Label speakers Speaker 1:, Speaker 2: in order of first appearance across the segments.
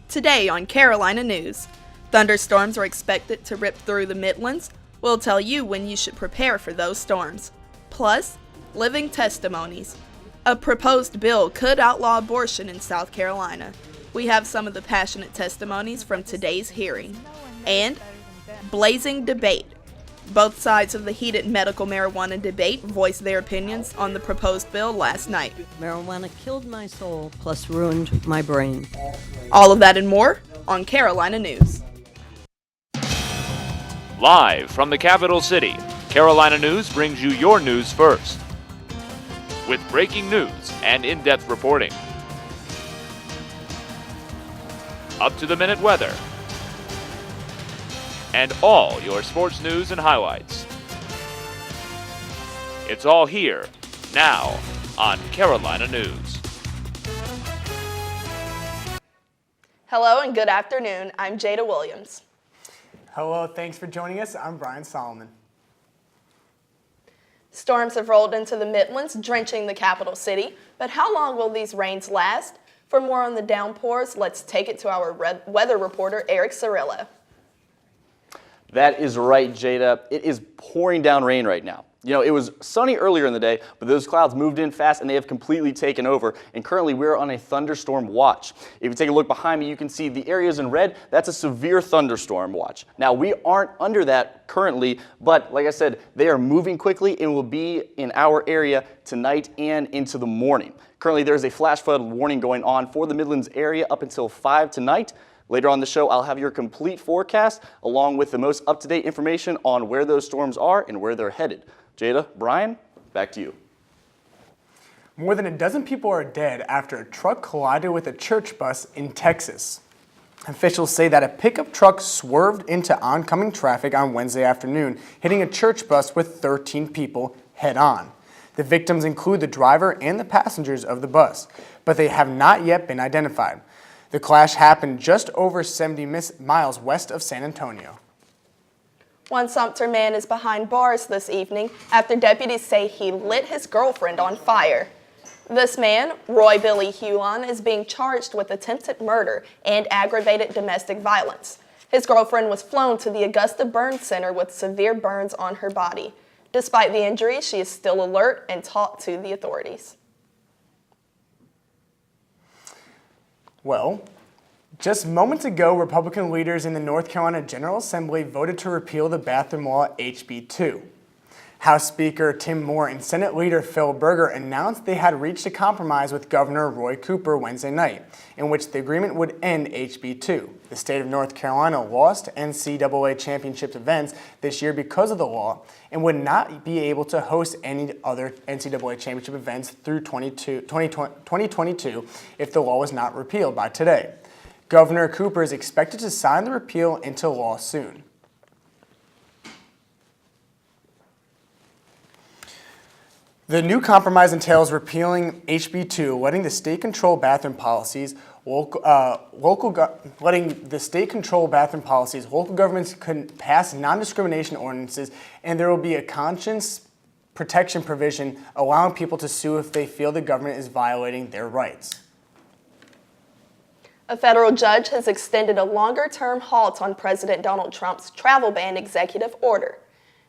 Speaker 1: Today on Carolina News, thunderstorms are expected to rip through the Midlands. We'll tell you when you should prepare for those storms. Plus, living testimonies. A proposed bill could outlaw abortion in South Carolina. We have some of the passionate testimonies from today's hearing. And blazing debate. Both sides of the heated medical marijuana debate voiced their opinions on the proposed bill last night.
Speaker 2: Marijuana killed my soul, plus ruined my brain.
Speaker 1: All of that and more on Carolina News.
Speaker 3: Live from the capital city, Carolina News brings you your news first. With breaking news and in-depth reporting. Up-to-the-minute weather. And all your sports news and highlights. It's all here, now, on Carolina News.
Speaker 1: Hello and good afternoon. I'm Jada Williams.
Speaker 4: Hello, thanks for joining us. I'm Bryan Solomon.
Speaker 1: Storms have rolled into the Midlands, drenching the capital city. But how long will these rains last? For more on the downpours, let's take it to our weather reporter, Eric Cirillo.
Speaker 5: That is right, Jada. It is pouring down rain right now. You know, it was sunny earlier in the day, but those clouds moved in fast and they have completely taken over. And currently we're on a thunderstorm watch. If you take a look behind me, you can see the areas in red. That's a severe thunderstorm watch. Now, we aren't under that currently, but like I said, they are moving quickly and will be in our area tonight and into the morning. Currently, there is a flash flood warning going on for the Midlands area up until 5 tonight. Later on the show, I'll have your complete forecast along with the most up-to-date information on where those storms are and where they're headed. Jada, Bryan, back to you.
Speaker 4: More than a dozen people are dead after a truck collided with a church bus in Texas. Officials say that a pickup truck swerved into oncoming traffic on Wednesday afternoon, hitting a church bus with 13 people head-on. The victims include the driver and the passengers of the bus, but they have not yet been identified. The clash happened just over 70 miles west of San Antonio.
Speaker 1: One Sumter man is behind bars this evening after deputies say he lit his girlfriend on fire. This man, Roy Billy Hulan, is being charged with attempted murder and aggravated domestic violence. His girlfriend was flown to the Augusta Burn Center with severe burns on her body. Despite the injuries, she is still alert and talked to the authorities.
Speaker 4: Well, just moments ago, Republican leaders in the North Carolina General Assembly voted to repeal the bathroom law HB 2. House Speaker Tim Moore and Senate Leader Phil Berger announced they had reached a compromise with Governor Roy Cooper Wednesday night, in which the agreement would end HB 2. The state of North Carolina lost NCAA championship events this year because of the law and would not be able to host any other NCAA championship events through 2022 if the law was not repealed by today. Governor Cooper is expected to sign the repeal into law soon. The new compromise entails repealing HB 2, letting the state-controlled bathroom policies, local governments can pass non-discrimination ordinances, and there will be a conscience protection provision allowing people to sue if they feel the government is violating their rights.
Speaker 1: A federal judge has extended a longer-term halt on President Donald Trump's travel ban executive order.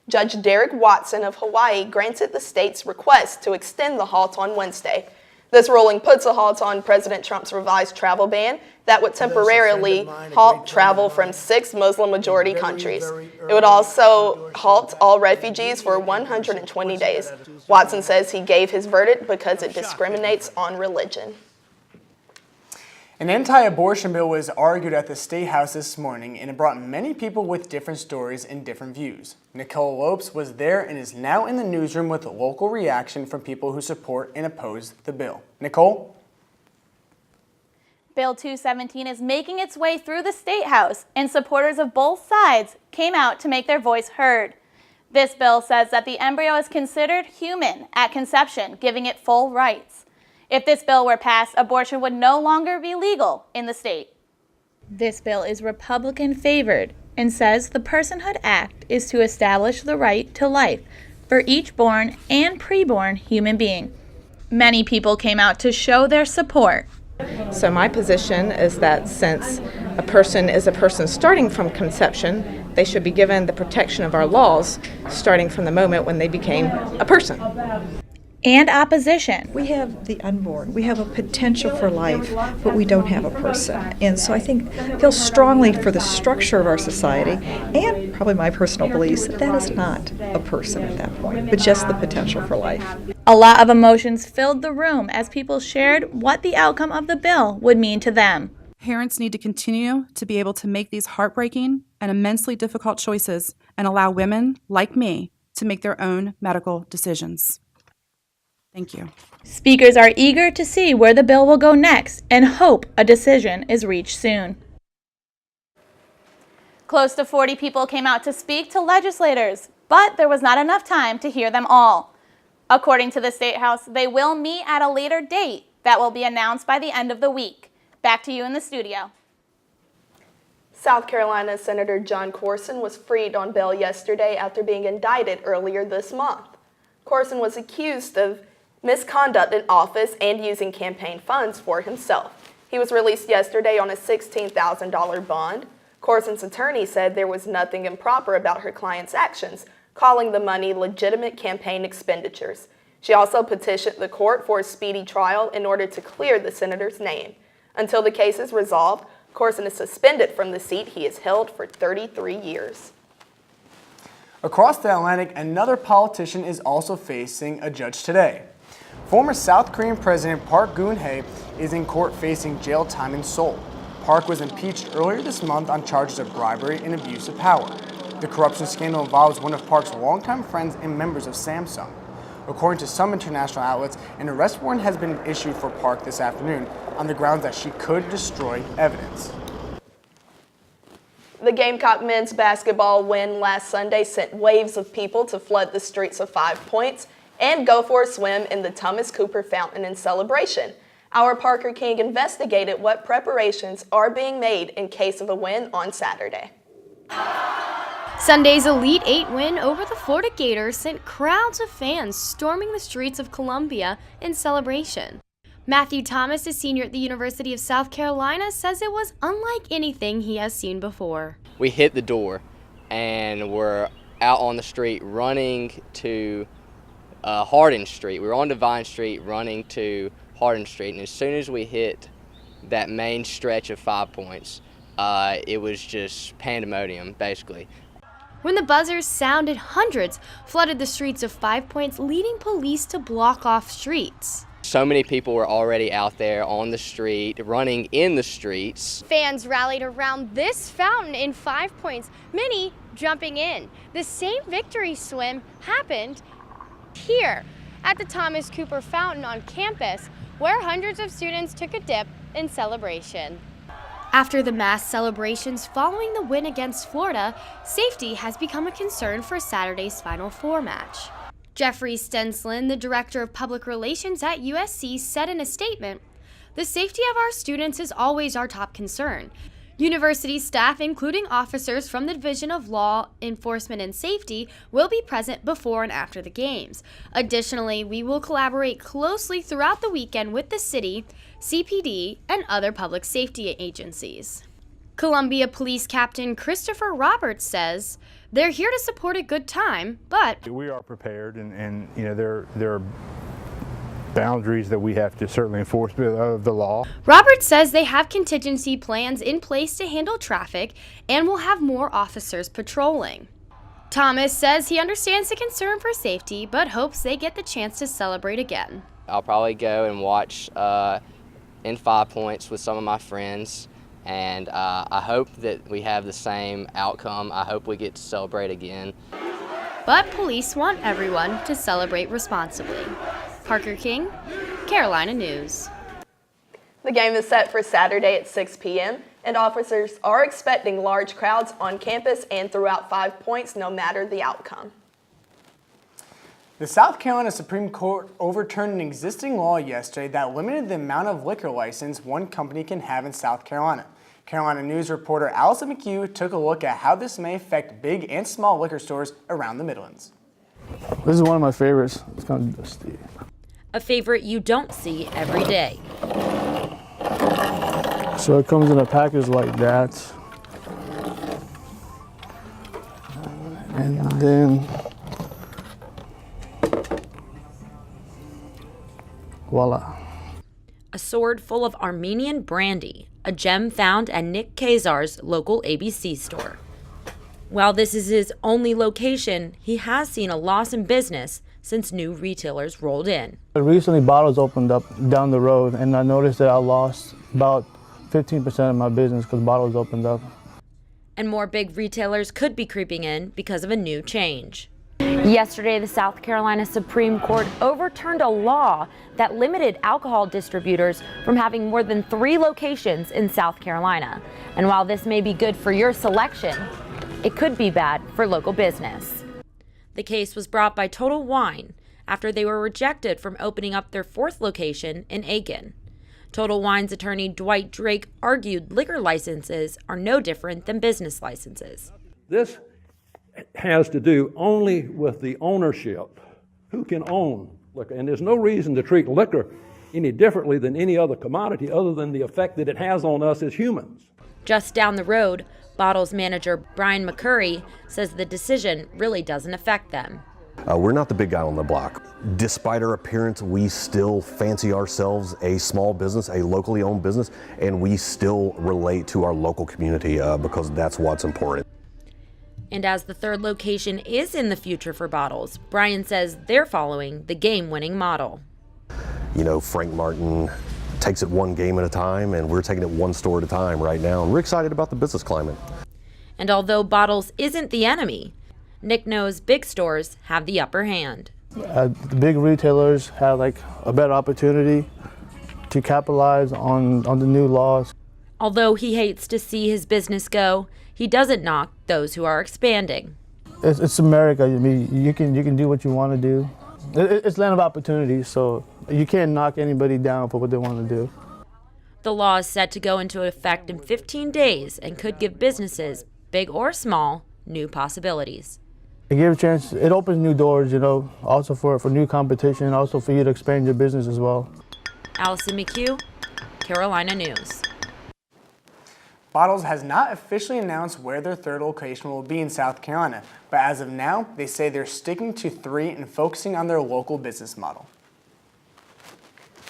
Speaker 1: Judge Derek Watson of Hawaii granted the state's request to extend the halt on Wednesday. This ruling puts a halt on President Trump's revised travel ban that would temporarily halt travel from 6 Muslim-majority countries. It would also halt all refugees for 120 days. Watson says he gave his verdict because it discriminates on religion.
Speaker 4: An anti-abortion bill was argued at the State House this morning, and it brought many people with different stories and different views. Nicole Lopes was there and is now in the newsroom with a local reaction from people who support and oppose the bill. Nicole?
Speaker 6: Bill 217 is making its way through the State House, and supporters of both sides came out to make their voice heard. This bill says that the embryo is considered human at conception, giving it full rights. If this bill were passed, abortion would no longer be legal in the state. This bill is Republican favored and says the Personhood Act is to establish the right to life for each born and preborn human being. Many people came out to show their support
Speaker 7: So my position is that since a person is a person starting from conception, they should be given the protection of our laws starting from the moment when they became a person.
Speaker 6: And opposition.
Speaker 8: We have the unborn. We have a potential for life, but we don't have a person. And so I feel strongly for the structure of our society and probably my personal beliefs that that is not a person at that point, but just the potential for life.
Speaker 6: A lot of emotions filled the room as people shared what the outcome of the bill would mean to them.
Speaker 9: Parents need to continue to be able to make these heartbreaking and immensely difficult choices and allow women, like me, to make their own medical decisions. Thank you.
Speaker 6: Speakers are eager to see where the bill will go next and hope a decision is reached soon. Close to 40 people came out to speak to legislators, but there was not enough time to hear them all. According to the State House, they will meet at a later date that will be announced by the end of the week. Back to you in the studio.
Speaker 1: South Carolina Senator John Corson was freed on bail yesterday after being indicted earlier this month. Corson was accused of misconduct in office and using campaign funds for himself. He was released yesterday on a $16,000 bond. Corson's attorney said there was nothing improper about her client's actions, calling the money legitimate campaign expenditures. She also petitioned the court for a speedy trial in order to clear the senator's name. Until the case is resolved, Corson is suspended from the seat he has held for 33 years.
Speaker 4: Across the Atlantic, another politician is also facing a judge today. Former South Korean President Park Geun-hye is in court facing jail time in Seoul. Park was impeached earlier this month on charges of bribery and abuse of power. The corruption scandal involves one of Park's longtime friends and members of Samsung. According to some international outlets, an arrest warrant has been issued for Park this afternoon on the grounds that she could destroy evidence.
Speaker 1: The Gamecock men's basketball win last Sunday sent waves of people to flood the streets of 5 Points and go for a swim in the Thomas Cooper Fountain in celebration. Our Parker King investigated what preparations are being made in case of a win on Saturday.
Speaker 10: Sunday's Elite Eight win over the Florida Gators sent crowds of fans storming the streets of Columbia in celebration. Matthew Thomas, a senior at the University of South Carolina, says it was unlike anything he has seen before.
Speaker 11: We hit the door and we're out on the street running to Hardin Street. We were on Divine Street running to Hardin Street, and as soon as we hit that main stretch of 5 Points, it was just pandemonium, basically.
Speaker 10: When the buzzers sounded, hundreds flooded the streets of 5 Points, leading police to block off streets.
Speaker 11: So many people were already out there on the street, running in the streets.
Speaker 10: Fans rallied around this fountain in 5 Points, many jumping in. The same victory swim happened here at the Thomas Cooper Fountain on campus, where hundreds of students took a dip in celebration. After the mass celebrations following the win against Florida, safety has become a concern for Saturday's Final Four match. Jeffrey Stenslin, the director of public relations at USC, said in a statement, "The safety of our students is always our top concern. University staff, including officers from the Division of Law Enforcement and Safety, will be present before and after the games. Additionally, we will collaborate closely throughout the weekend with the city, CPD, and other public safety agencies." Columbia Police Captain Christopher Roberts says, "They're here to support a good time, but
Speaker 12: we are prepared, and you know there are boundaries that we have to certainly enforce of the law."
Speaker 10: Roberts says they have contingency plans in place to handle traffic and will have more officers patrolling. Thomas says he understands the concern for safety, but hopes they get the chance to celebrate again.
Speaker 11: I'll probably go and watch in 5 Points with some of my friends, and I hope that we have the same outcome. I hope we get to celebrate again.
Speaker 10: But police want everyone to celebrate responsibly. Parker King, Carolina News.
Speaker 1: The game is set for Saturday at 6 p.m., and officers are expecting large crowds on campus and throughout 5 Points, no matter the outcome.
Speaker 4: The South Carolina Supreme Court overturned an existing law yesterday that limited the amount of liquor license one company can have in South Carolina. Carolina News reporter Allison McHugh took a look at how this may affect big and small liquor stores around the Midlands.
Speaker 13: This is one of my favorites. It's kind of dusty.
Speaker 14: A favorite you don't see every day.
Speaker 13: So it comes in a package like that. And then, voila.
Speaker 14: A sword full of Armenian brandy, a gem found at Nick Kazar's local ABC store. While this is his only location, he has seen a loss in business since new retailers rolled in.
Speaker 13: Recently, bottles opened up down the road, and I noticed that I lost about 15% of my business because bottles opened up.
Speaker 14: And more big retailers could be creeping in because of a new change. Yesterday, the South Carolina Supreme Court overturned a law that limited alcohol distributors from having more than 3 locations in South Carolina. And while this may be good for your selection, it could be bad for local business. The case was brought by Total Wine after they were rejected from opening up their 4th location in Aiken. Total Wine's attorney Dwight Drake argued liquor licenses are no different than business licenses.
Speaker 15: This has to do only with the ownership. Who can own liquor? And there's no reason to treat liquor any differently than any other commodity other than the effect that it has on us as humans.
Speaker 14: Just down the road, Bottles manager Bryan McCurry says the decision really doesn't affect them.
Speaker 16: We're not the big guy on the block. Despite our appearance, we still fancy ourselves a small business, a locally owned business, and we still relate to our local community because that's what's important.
Speaker 14: And as the 3rd location is in the future for Bottles, Bryan says they're following the game-winning model.
Speaker 16: You know, Frank Martin takes it one game at a time, and we're taking it one store at a time right now, and we're excited about the business climate.
Speaker 14: And although Bottles isn't the enemy, Nick knows big stores have the upper hand.
Speaker 13: The big retailers have like a better opportunity to capitalize on the new laws.
Speaker 14: Although he hates to see his business go, he doesn't knock those who are expanding.
Speaker 13: It's America. I mean, you can do what you want to do. It's land of opportunity, so you can't knock anybody down for what they want to do.
Speaker 14: The law is set to go into effect in 15 days and could give businesses, big or small, new possibilities.
Speaker 13: It gives a chance, it opens new doors, you know, also for new competition, also for you to expand your business as well.
Speaker 14: Allison McHugh, Carolina News.
Speaker 4: Bottles has not officially announced where their 3rd location will be in South Carolina, but as of now, they say they're sticking to 3 and focusing on their local business model.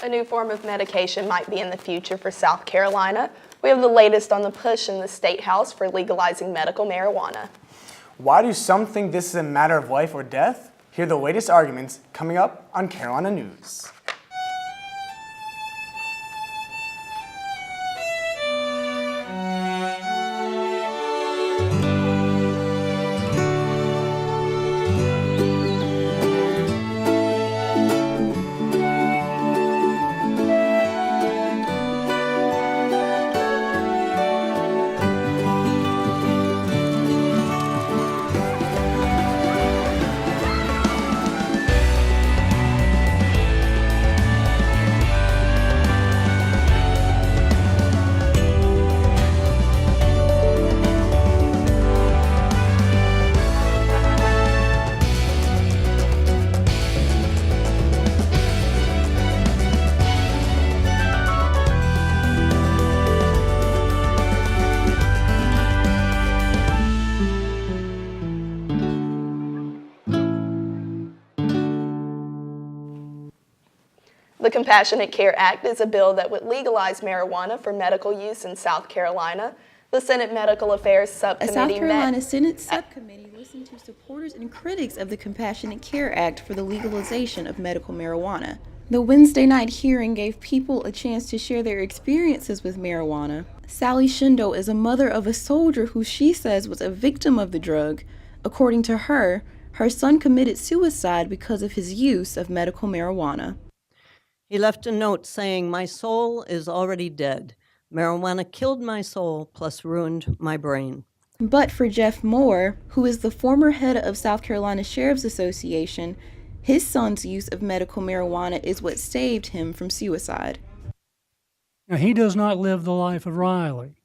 Speaker 1: A new form of medication might be in the future for South Carolina. We have the latest on the push in the State House for legalizing medical marijuana.
Speaker 4: Why do some think this is a matter of life or death? Hear the latest arguments coming up on Carolina News. The Compassionate Care Act is a bill that would legalize marijuana for medical use in South Carolina. The Senate Medical Affairs Subcommittee
Speaker 17: A South Carolina Senate subcommittee listened to supporters and critics of the Compassionate Care Act for the legalization of medical marijuana. The Wednesday night hearing gave people a chance to share their experiences with marijuana. Sally Shindo is a mother of a soldier who she says was a victim of the drug. According to her, her son committed suicide because of his use of medical marijuana.
Speaker 2: He left a note saying, "My soul is already dead. Marijuana killed my soul, plus ruined my brain."
Speaker 17: But for Jeff Moore, who is the former head of South Carolina Sheriff's Association, his son's use of medical marijuana is what saved him from suicide.
Speaker 18: Now, he does not live the life of Riley,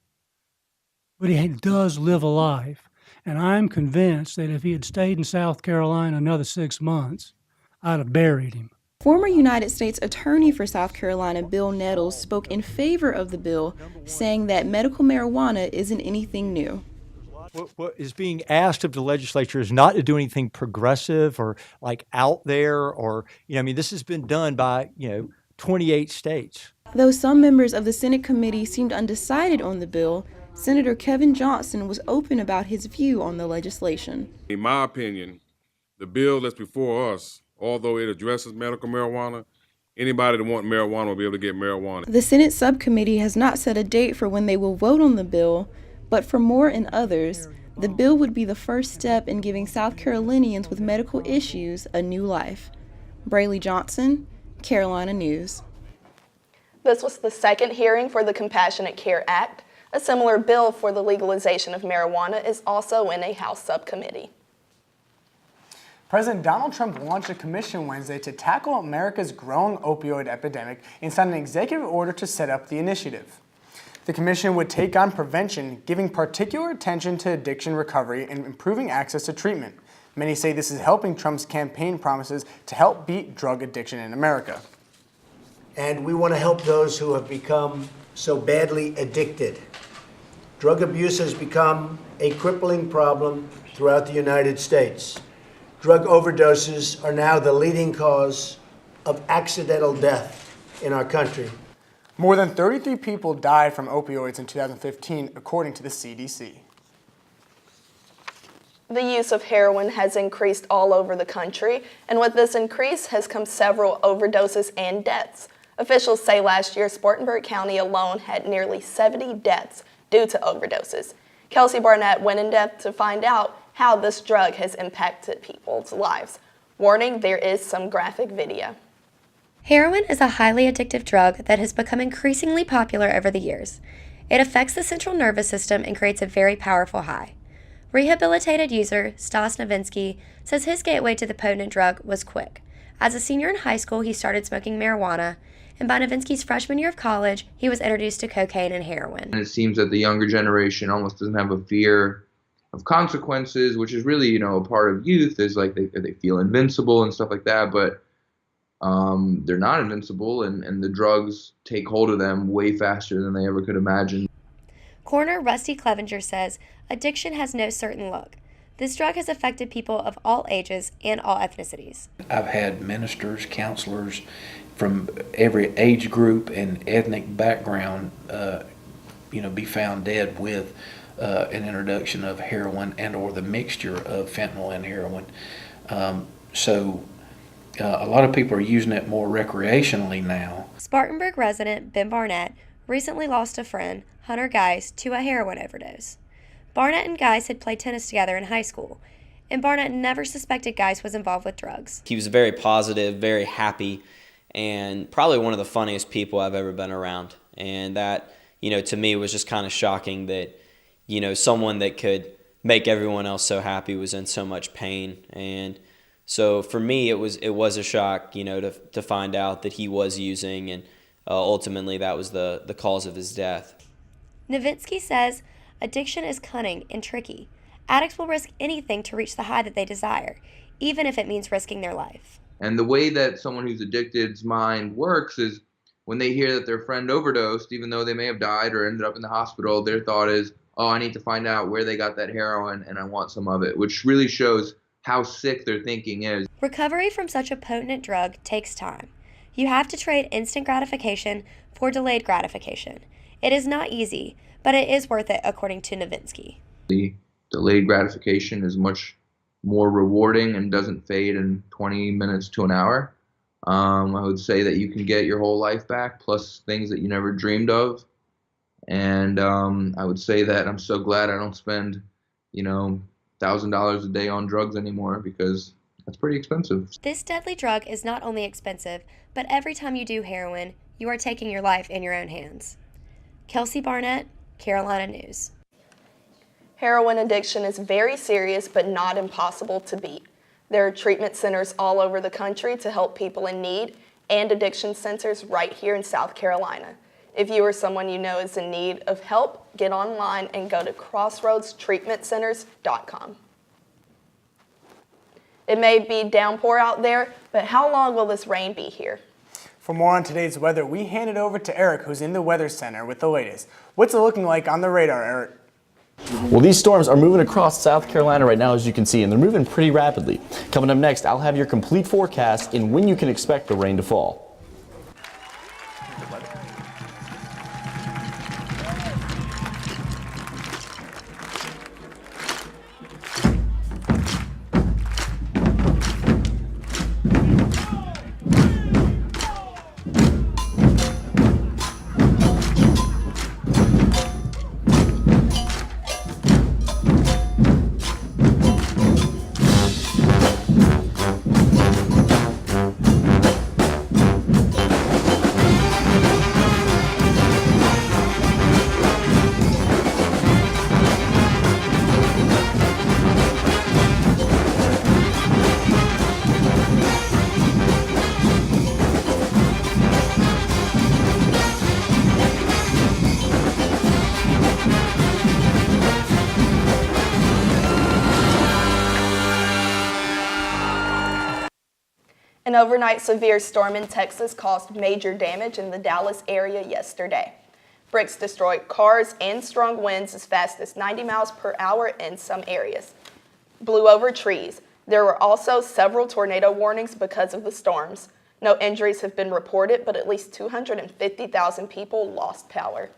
Speaker 18: but he does live a life. And I'm convinced that if he had stayed in South Carolina another 6 months, I'd have buried him.
Speaker 17: Former United States Attorney for South Carolina Bill Nettles spoke in favor of the bill, saying that medical marijuana isn't anything new.
Speaker 19: What is being asked of the legislature is not to do anything progressive or like out there or, I mean, this has been done by, 28 states.
Speaker 17: Though some members of the Senate committee seemed undecided on the bill, Senator Kevin Johnson was open about his view on the legislation.
Speaker 20: In my opinion, the bill that's before us, although it addresses medical marijuana, anybody that wants marijuana will be able to get marijuana.
Speaker 17: The Senate subcommittee has not set a date for when they will vote on the bill, but for Moore and others, the bill would be the first step in giving South Carolinians with medical issues a new life. Braylee Johnson, Carolina News.
Speaker 1: This was the second hearing for the Compassionate Care Act. A similar bill for the legalization of marijuana is also in a House subcommittee.
Speaker 4: President Donald Trump launched a commission Wednesday to tackle America's growing opioid epidemic and signed an executive order to set up the initiative. The commission would take on prevention, giving particular attention to addiction recovery and improving access to treatment. Many say this is helping Trump's campaign promises to help beat drug addiction in America.
Speaker 21: And we want to help those who have become so badly addicted. Drug abuse has become a crippling problem throughout the United States. Drug overdoses are now the leading cause of accidental death in our country.
Speaker 4: More than 33 people died from opioids in 2015, according to the CDC.
Speaker 1: The use of heroin has increased all over the country, and with this increase has come several overdoses and deaths. Officials say last year, Spartanburg County alone had nearly 70 deaths due to overdoses. Kelsey Barnett went in depth to find out how this drug has impacted people's lives. Warning, there is some graphic video.
Speaker 22: Heroin is a highly addictive drug that has become increasingly popular over the years. It affects the central nervous system and creates a very powerful high. Rehabilitated user Stas Novinsky says his gateway to the potent drug was quick. As a senior in high school, he started smoking marijuana, and by Novinsky's freshman year of college, he was introduced to cocaine and heroin.
Speaker 23: And it seems that the younger generation almost doesn't have a fear of consequences, which is really, a part of youth, is like they feel invincible and stuff like that, but they're not invincible, and the drugs take hold of them way faster than they ever could imagine.
Speaker 22: Coroner Rusty Clevenger says addiction has no certain look. This drug has affected people of all ages and all ethnicities.
Speaker 24: I've had ministers, counselors from every age group and ethnic background, be found dead with an introduction of heroin and or the mixture of fentanyl and heroin. A lot of people are using it more recreationally now.
Speaker 22: Spartanburg resident Ben Barnett recently lost a friend, Hunter Geis, to a heroin overdose. Barnett and Geis had played tennis together in high school, and Barnett never suspected Geis was involved with drugs.
Speaker 25: He was very positive, very happy, and probably one of the funniest people I've ever been around. And that, to me was just kind of shocking that, someone that could make everyone else so happy was in so much pain. And so for me, it was a shock, to find out that he was using, and ultimately that was the cause of his death.
Speaker 22: Novinsky says addiction is cunning and tricky. Addicts will risk anything to reach the high that they desire, even if it means risking their life.
Speaker 23: And the way that someone who's addicted's mind works is when they hear that their friend overdosed, even though they may have died or ended up in the hospital, their thought is, oh, I need to find out where they got that heroin and I want some of it, which really shows how sick their thinking is.
Speaker 22: Recovery from such a potent drug takes time. You have to trade instant gratification for delayed gratification. It is not easy, but it is worth it, according to Novinsky.
Speaker 23: The delayed gratification is much more rewarding and doesn't fade in 20 minutes to an hour. I would say that you can get your whole life back, plus things that you never dreamed of. And I would say that I'm so glad I don't spend, $1,000 a day on drugs anymore, because that's pretty expensive.
Speaker 22: This deadly drug is not only expensive, but every time you do heroin, you are taking your life in your own hands. Kelsey Barnett, Carolina News.
Speaker 1: Heroin addiction is very serious but not impossible to beat. There are treatment centers all over the country to help people in need, and addiction centers right here in South Carolina. If you or someone you know is in need of help, get online and go to crossroadstreatmentcenters.com. It may be downpour out there, but how long will this rain be here?
Speaker 4: For more on today's weather, we hand it over to Eric, who's in the Weather Center with the latest. What's it looking like on the radar, Eric?
Speaker 3: Well, these storms are moving across South Carolina right now, as you can see, and they're moving pretty rapidly. Coming up next, I'll have your complete forecast and when you can expect the rain to fall.
Speaker 1: An overnight severe storm in Texas caused major damage in the Dallas area yesterday. Bricks destroyed cars and strong winds as fast as 90 miles per hour in some areas blew over trees. There were also several tornado warnings because of the storms. No injuries have been reported, but at least 250,000 people lost power.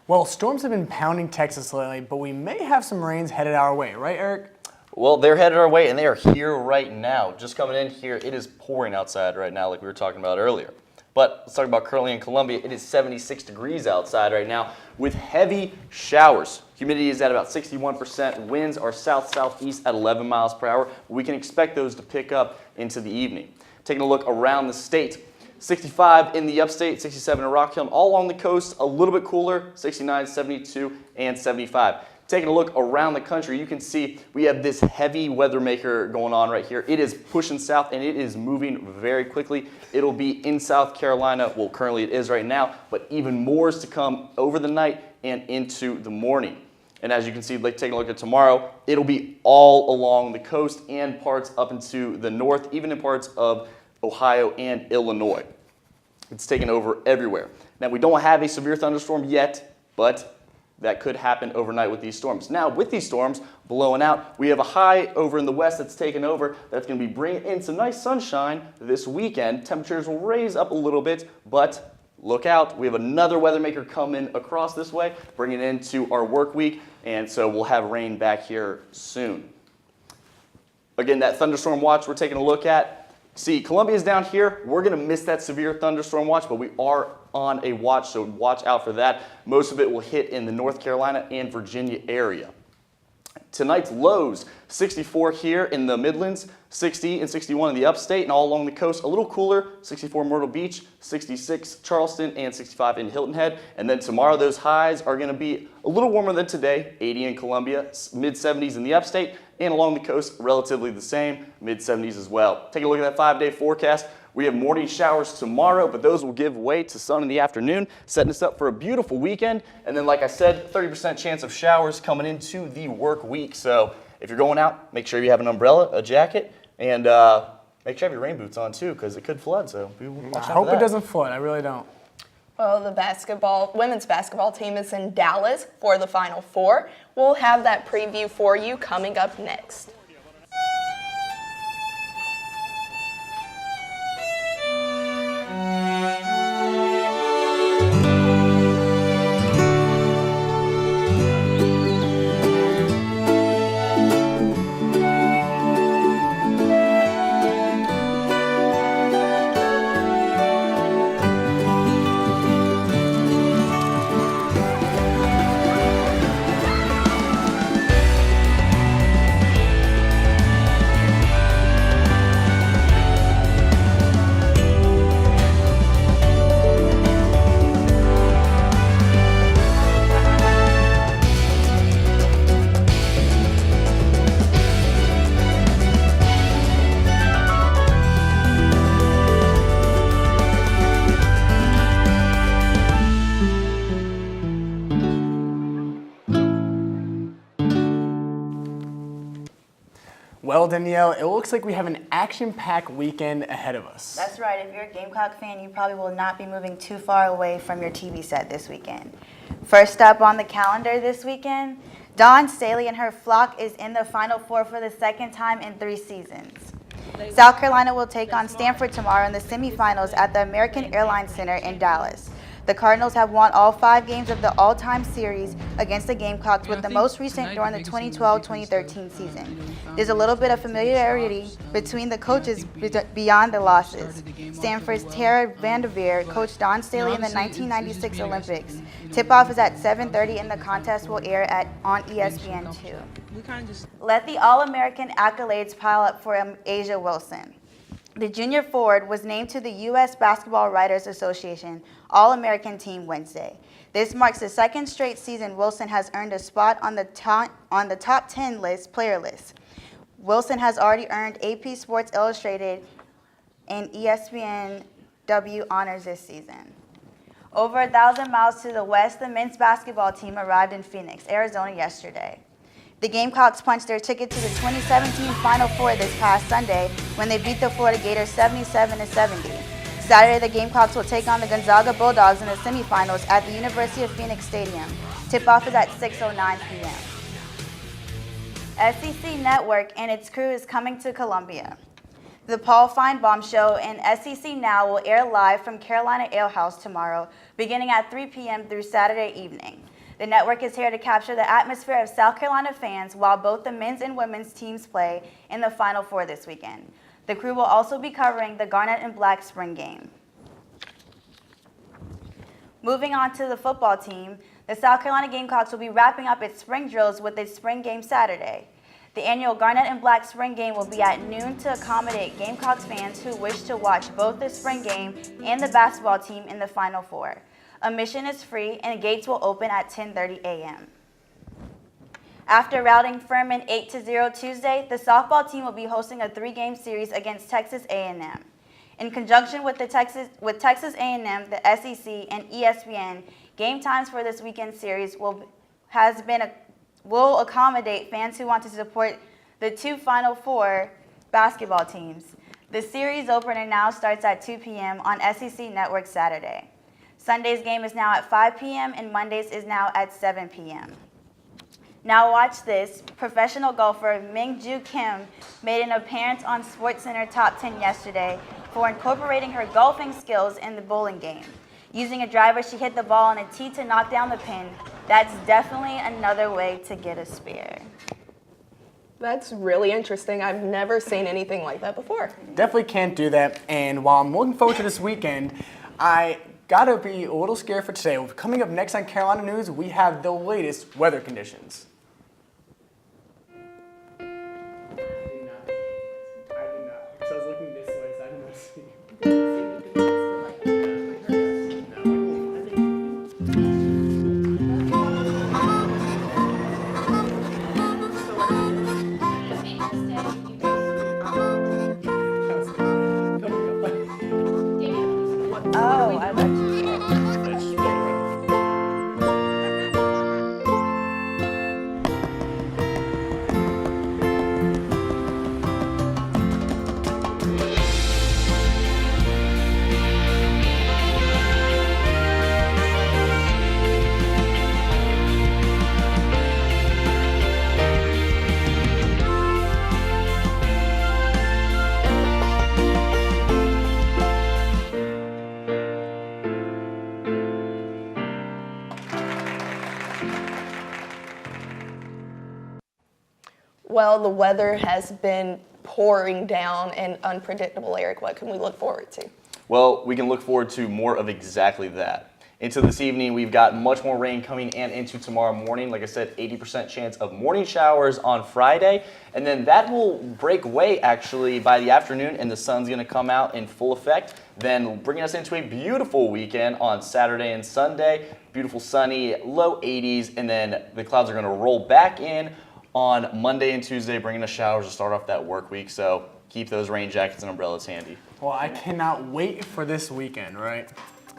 Speaker 4: Well, storms have been pounding Texas lately, but we may have some rains headed our way, right, Eric?
Speaker 3: Well, they're headed our way, and they are here right now. Just coming in here, it is pouring outside right now, like we were talking about earlier. But let's talk about currently in Columbia. It is 76 degrees outside right now with heavy showers. Humidity is at about 61%. Winds are south-southeast at 11 miles per hour. We can expect those to pick up into the evening. Taking a look around the state. 65 in the upstate, 67 in Rock Hill, all along the coast, a little bit cooler, 69, 72, and 75. Taking a look around the country, you can see we have this heavy weather maker going on right here. It is pushing south and it is moving very quickly. It'll be in South Carolina, well currently it is right now, but even more is to come over the night and into the morning. And as you can see, like taking a look at tomorrow, it'll be all along the coast and parts up into the north, even in parts of Ohio and Illinois. It's taken over everywhere. Now we don't have a severe thunderstorm yet, but that could happen overnight with these storms. Now, with these storms blowing out, we have a high over in the west that's taken over. That's going to be bringing in some nice sunshine this weekend. Temperatures will raise up a little bit, but look out. We have another weather maker coming across this way, bringing it into our work week, and so we'll have rain back here soon. Again, that thunderstorm watch we're taking a look at. See, Columbia's down here. We're going to miss that severe thunderstorm watch, but we are on a watch, so watch out for that. Most of it will hit in the North Carolina and Virginia area. Tonight's lows, 64 here in the Midlands, 60 and 61 in the upstate and all along the coast. A little cooler, 64 Myrtle Beach, 66 Charleston, and 65 in Hilton Head. And then tomorrow those highs are going to be a little warmer than today, 80 in Columbia, mid-70s in the upstate, and along the coast, relatively the same, mid-70s as well. Take a look at that 5-day forecast. We have morning showers tomorrow, but those will give way to sun in the afternoon, setting us up for a beautiful weekend. And then, like I said, 30% chance of showers coming into the work week. So if you're going out, make sure you have an umbrella, a jacket, and make sure you have your rain boots on too, because it could flood. So watch out
Speaker 4: I hope
Speaker 1: for that.
Speaker 4: it doesn't flood. I really don't.
Speaker 1: Well, the women's basketball team is in Dallas for the Final Four. We'll have that preview for you coming up next.
Speaker 4: Well, Danielle, it looks like we have an action-packed weekend ahead of us.
Speaker 5: That's right. If you're a Gamecock fan, you probably will not be moving too far away from your TV set this weekend. First up on the calendar this weekend, Dawn Staley and her flock is in the Final Four for the second time in 3 seasons. South Carolina will take on Stanford tomorrow in the semifinals at the American Airlines Center in Dallas. The Cardinals have won all 5 games of the all-time series against the Gamecocks, with the most recent during the 2012-2013 season. There's a little bit of familiarity between the coaches beyond the losses. Stanford's Tara Vanderveer coached Dawn Staley in the 1996 Olympics. Tip-off is at 7:30 and the contest will air on ESPN2. Let the All-American accolades pile up for Asia Wilson. The junior forward was named to the U.S. Basketball Writers Association All-American Team Wednesday. This marks the second straight season Wilson has earned a spot on the top 10 player list. Wilson has already earned AP Sports Illustrated and ESPNW honors this season. Over 1,000 miles to the west, the men's basketball team arrived in Phoenix, Arizona yesterday. The Gamecocks punched their ticket to the 2017 Final Four this past Sunday when they beat the Florida Gators 77-70. Saturday, the Gamecocks will take on the Gonzaga Bulldogs in the semifinals at the University of Phoenix Stadium. Tip-off is at 6:09 p.m. SEC Network and its crew is coming to Columbia. The Paul Feinbaum Show and SEC Now will air live from Carolina Ale House tomorrow, beginning at 3 p.m. through Saturday evening. The network is here to capture the atmosphere of South Carolina fans while both the men's and women's teams play in the Final Four this weekend. The crew will also be covering the Garnet and Black spring game. Moving on to the football team, the South Carolina Gamecocks will be wrapping up its spring drills with its spring game Saturday. The annual Garnet and Black spring game will be at noon to accommodate Gamecocks fans who wish to watch both the spring game and the basketball team in the Final Four. Admission is free and gates will open at 10:30 a.m. After routing Furman 8-0 Tuesday, the softball team will be hosting a 3-game series against Texas A&M. In conjunction with Texas A&M, the SEC, and ESPN, game times for this weekend series will accommodate fans who want to support the 2 Final Four basketball teams. The series opener now starts at 2 p.m. on SEC Network Saturday. Sunday's game is now at 5 p.m. and Monday's is now at 7 p.m. Now watch this. Professional golfer Mingjoo Kim made an appearance on SportsCenter Top 10 yesterday for incorporating her golfing skills in the bowling game. Using a driver, she hit the ball on a tee to knock down the pin. That's definitely another way to get a spare.
Speaker 1: That's really interesting. I've never seen anything like that before.
Speaker 4: Definitely can't do that. And while I'm looking forward to this weekend, I gotta be a little scared for today. Coming up next on Carolina News, we have the latest weather conditions. I did not. Because I was looking this way, so I did not see.
Speaker 5: Oh, I bet you.
Speaker 1: Well, the weather has been pouring down and unpredictable. Eric, what can we look forward to?
Speaker 3: Well, we can look forward to more of exactly that. Into this evening, we've got much more rain coming and into tomorrow morning. Like I said, 80% chance of morning showers on Friday. And then that will break away actually by the afternoon and the sun's going to come out in full effect. Then bringing us into a beautiful weekend on Saturday and Sunday. Beautiful sunny, low 80s. And then the clouds are going to roll back in on Monday and Tuesday, bringing us showers to start off that work week. So keep those rain jackets and umbrellas handy.
Speaker 4: Well, I cannot wait for this weekend, right?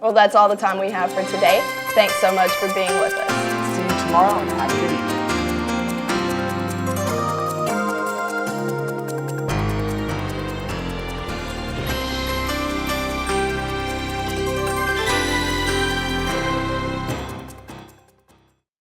Speaker 1: Well, that's all the time we have for today. Thanks so much for being with us.
Speaker 4: See you tomorrow and have a good evening.